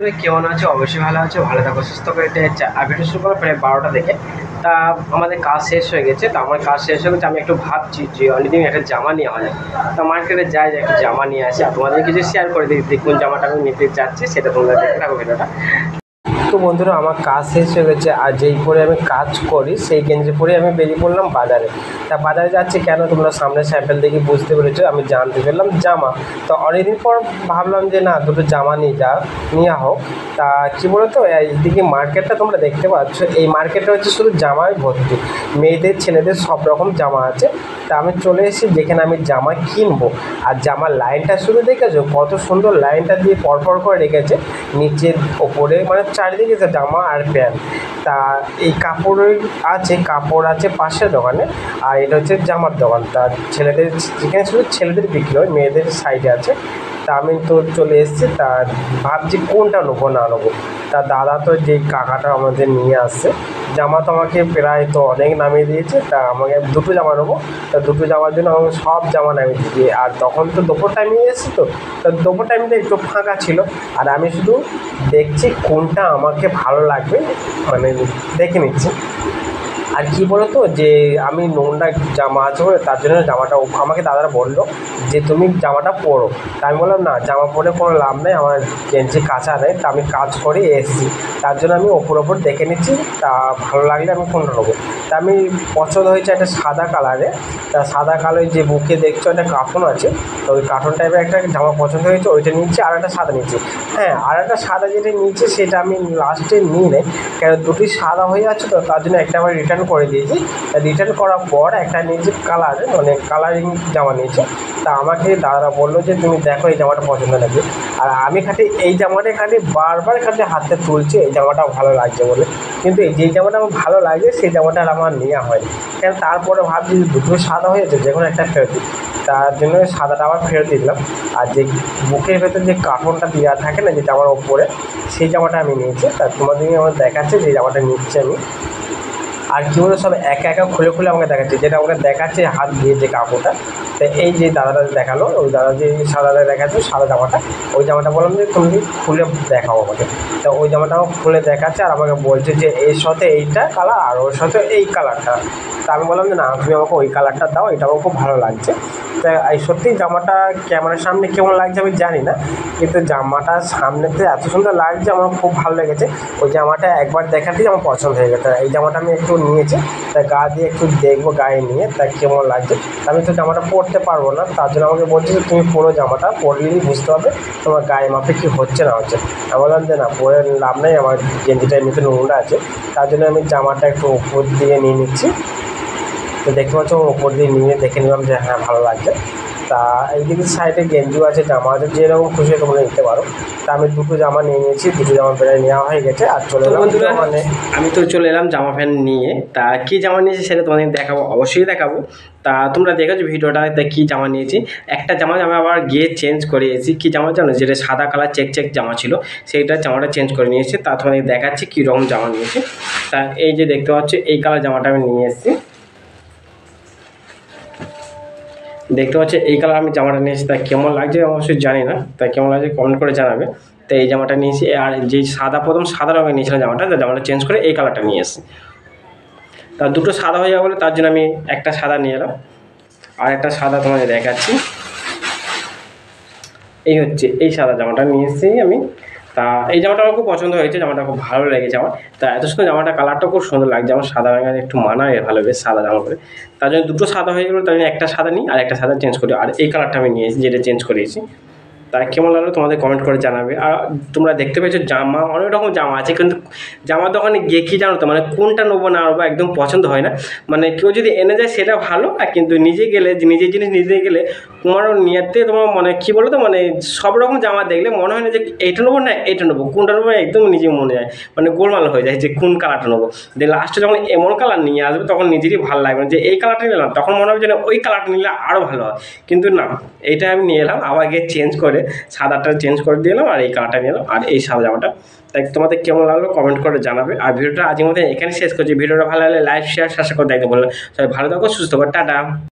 তুমি কেমন আছো? অবশ্যই ভালো আছো। ভালো থাকো, সুস্থ করে ভিডিও শুরু করার প্রায় 12টা থেকে। তা আমাদের কাজ শেষ হয়ে গেছে। তা আমার কাজ শেষ হয়ে গেছে, আমি একটু ভাবছি যে অনেকদিন একটা জামা নেওয়া যায়। তা মার্কেটে যাই যে একটা জামা নিয়ে আসি, আর তোমাদের কিছু শেয়ার করে দিই কোন জামাটা আমি নিতে চাচ্ছি, সেটা তোমরা দেখতে থাকো ভিডিওটা। তো বন্ধুরা, আমার কাজ শেষ হয়ে গেছে, আর যেই পরে আমি কাজ করি সেই গেঞ্জি পরে আমি বেরিয়ে পড়লাম বাজারে। তা বাজারে যাচ্ছি কেন, তোমরা সামনে স্যাম্পেল দেখে বুঝতে পেরেছো। আমি জানতে পারলাম জামা। তো অনেকদিন পর ভাবলাম যে না, দুটো জামা নেওয়া হোক। তা কী বলো তো, এইদিকে মার্কেটটা তোমরা দেখতে পাচ্ছ, এই মার্কেটটা হচ্ছে শুধু জামায় ভর্তি। মেয়েদের ছেলেদের সব রকম জামা আছে। তা আমি চলে এসেছি যেখানে আমি জামা কিনবো। আর জামার লাইনটা শুধু দেখেছো, কত সুন্দর লাইনটা দিয়ে পরপর করে রেখেছে, নিচের ওপরে মানে চারিদিকে যে জামা আর প্যান্ট। তা এই কাপড় আছে পাশের দোকানে। আর এটা হচ্ছে জামার দোকান। তা ছেলেদের, যেখানে শুধু ছেলেদের বিক্রি হয়, মেয়েদের সাইডে আছে। তা আমি তো চলে এসেছি। তা ভাবছি কোনটা নেবো না নেবো। তা দাদা তো, যেই কাকাটা আমাদের নিয়ে আসছে জামা, তো আমাকে প্রায় তো অনেক নামিয়ে দিয়েছে। তা আমাকে দুটো জামা নেবো। তা দুটো জামার জন্য আমাকে সব জামা নামিয়ে দিয়েছে। আর তখন তো দুপুর টাইমে এসেছি, তো তা দুপুর টাইমটা একটু ফাঁকা ছিল। আর আমি শুধু দেখছি কোনটা আমাকে ভালো লাগবে, মানে দেখে নিচ্ছি। আর কী বলো তো, যে আমি নোংরা জামা আছে বলে তার জন্য জামাটা আমাকে দাদারা বললো যে তুমি জামাটা পরো। তা আমি বললাম না, জামা পরে কোনো লাভ নেই, আমার গেঞ্জি কাচা নেই। তা আমি কাজ করে এসেছি, তার জন্য আমি ওপর দেখে নিচ্ছি। তা ভালো লাগলে আমি কোনটা নেবো। তা আমি পছন্দ হয়েছে একটা সাদা কালারে। তা সাদা কালারের যে বুকে দেখছো একটা কার্টুন আছে, তো ওই কার্টুন টাইপের একটা জামা পছন্দ হয়েছে, ওইটা নিচ্ছি। আর একটা সাদা নিচ্ছি। হ্যাঁ, আর একটা সাদা যেটা নিচ্ছি সেটা আমি লাস্টে নিই নেই, কেন দুটি সাদা হয়ে যাচ্ছে, তো তার জন্য একটা আবার রিটার্ন করে দিয়েছি। রিটার্ন করার পর একটা নিয়েছি কালার, মানে কালারিং জামা নিয়েছি। তা আমাকে দাদারা বললো যে তুমি দেখো এই জামাটা পছন্দ নাকি। আর আমি এই জামাটা বারবার হাতে তুলছি এই জামাটা ভালো লাগছে বলে। কিন্তু এই যে জামাটা আমার ভালো লাগে সেই জামাটা আর আমার নেওয়া হয়নি। কেন, তারপরে ভাবছি যে দুটো সাদা হয়েছে, যে কোনো একটা ফেরত দিই। তার জন্য সাদাটা আবার ফেরত দিয়ে দিলাম। আর যে বুকের ভেতর যে কার্টুনটা দেওয়া থাকে না, যে জামার ওপরে, সেই জামাটা আমি নিয়েছি। তা তোমাদেরকে আমার দেখাচ্ছে যে জামাটা নিচ্ছি আমি। আর কী বলে, সব একা একা খুলে খুলে আমাকে দেখাচ্ছে, যেটা আমাকে দেখাচ্ছে হাত দিয়ে যে কাপড়টা। তো এই যে দাদাটা দেখালো, ওই দাদা যে সাদাটা দেখাচ্ছে সাদা জামাটা, ওই জামাটা বললাম যে তুমি খুলে দেখাও আমাকে। তো ওই জামাটা আমাকে খুলে দেখাচ্ছে, আর আমাকে বলছে যে এর সাথে এইটা কালার আর ওর সাথে এই কালারটা। তা আমি বললাম যে না, তুমি আমাকে ওই কালারটা দাও, এটা আমার খুব ভালো লাগছে। তা এই সত্যিই জামাটা ক্যামেরার সামনে কেমন লাগছে আমি জানি না, কিন্তু জামাটা সামনেতে এত সুন্দর লাগছে, আমার খুব ভালো লেগেছে। ওই জামাটা একবার দেখাতেই আমার পছন্দ হয়ে গেছে। এই জামাটা আমি একটু নিয়েছি, তা গা দিয়ে একটু দেখবো গায়ে নিয়ে তা কেমন লাগছে। আমি তো জামাটা পরতে পারবো না, তার জন্য আমাকে বলছে যে তুমি পুরো জামাটা পরলেই বুঝতে হবে তোমার গায়ে মাপে কী হচ্ছে না হচ্ছে। আমি বললাম যে না, পরে লাভ নেই, আমার গেঞ্জিটা এমনিতে নোংরা আছে। তার জন্য আমি জামাটা একটু উপর দিয়ে নিয়ে নিচ্ছি। তো দেখতে পাচ্ছ, ওপর দিয়ে নিয়ে দেখে নিলাম যে হ্যাঁ ভালো লাগছে। তা এইদিকে সাইডে গেঞ্জিও আছে, জামা আছে, যেরকম খুশি তোমরা নিতে পারো। তা আমি দুটো জামা নিয়ে নিয়েছি, দুটো জামা প্রায় নেওয়া হয়ে গেছে। আর চলে এলাম মানে আমি তো চলে এলাম জামা প্যান্ট নিয়ে। তা কী জামা নিয়েছি সেটা তোমাদের দেখাবো, অবশ্যই দেখাবো। তা তোমরা দেখেছো ভিডিওটা, তা কী জামা নিয়েছি। একটা জামা আমি আবার গিয়ে চেঞ্জ করে এসেছি। কী জামা জানো, যেটা সাদা কালার চেক জামা ছিল, সেইটা জামাটা চেঞ্জ করে নিয়েছি। তা তোমাদের দেখাচ্ছি কী রকম জামা নিয়েছি। তা এই যে দেখতে পাচ্ছ, এই কালার জামাটা আমি নিয়ে এসেছি। দেখতে পাচ্ছি এই কালার আমি জামাটা নিয়েছি। তা কেমন লাগছে অবশ্যই জানি না, তা কেমন লাগছে কমেন্ট করে জানাবে। তো এই জামাটা নিয়েছি। আর যে প্রথম সাদা রঙের নিয়েছিলাম জামাটা, তা জামাটা চেঞ্জ করে এই কালারটা নিয়ে এসেছি। তা দুটো সাদা হয়ে যাবে বলে তার জন্য আমি একটা সাদা নিয়ে এলাম। আর একটা সাদা তোমাদের দেখাচ্ছি, এই হচ্ছে এই সাদা জামাটা নিয়ে এসেছি আমি। তা এই জামাটা আমার খুব পছন্দ হয়েছে, জামাটা খুব ভালো লেগেছে আমার। তা এত সুন্দর জামাটা, কালারটা খুব সুন্দর লাগছে আমার, সাদা রঙের একটু মানায় ভালো, বেশ সাদা জামা পরে। তার জন্য দুটো সাদা হয়ে গেলো, তার জন্য একটা সাদা নিই আর একটা সাদা চেঞ্জ করি। আর এই কালারটা আমি নিয়েছি, যেটা চেঞ্জ করেছি। তা কেমন লাগলো তোমাদের কমেন্ট করে জানাবে। আর তোমরা দেখতে পেয়েছো জামা, অনেক রকম জামা আছে, কিন্তু জামার দোকানে গিয়ে কী জানো তো, মানে কোনটা নেবো না নেবো একদম পছন্দ হয় না। মানে কেউ যদি এনে যায় সেটা ভালো, আর কিন্তু নিজে গেলে, নিজের জিনিস নিজে গেলে তোমারও নিয়াতে তোমার মানে কী বলো তো, মানে সব রকম জামা দেখলে মনে হয় না যে এইটা নেবো না এইটা নেবো, কোনটা নেবো একদম নিজে মনে হয়, মানে গোলমাল হয়ে যায় যে কোন কালারটা নেবো। দিয়ে লাস্টে যখন এমন কালার নিয়ে আসবে তখন নিজেরই ভালো লাগবে না যে এই কালারটা নিলাম, তখন মনে হবে যে না ওই কালারটা নিলে আরও ভালো হয়। কিন্তু না, এইটা আমি নিয়ে এলাম, আবার গিয়ে চেঞ্জ করে সাদাটা চেঞ্জ করে দিলাম, আর এই কালারটা নিয়ে এলাম, আর এই সাদা জামাটা। তাই তোমাদের কেমন লাগলো কমেন্ট করে জানাবে। আর ভিডিওটা আজকের মধ্যে এখানে শেষ করছি। ভিডিওটা ভালো লাগলে লাইক শেয়ার সাবস্ক্রাইব করে দেখতে বললাম। সবাই ভালো থাকো, সুস্থ থাকো, টাটা।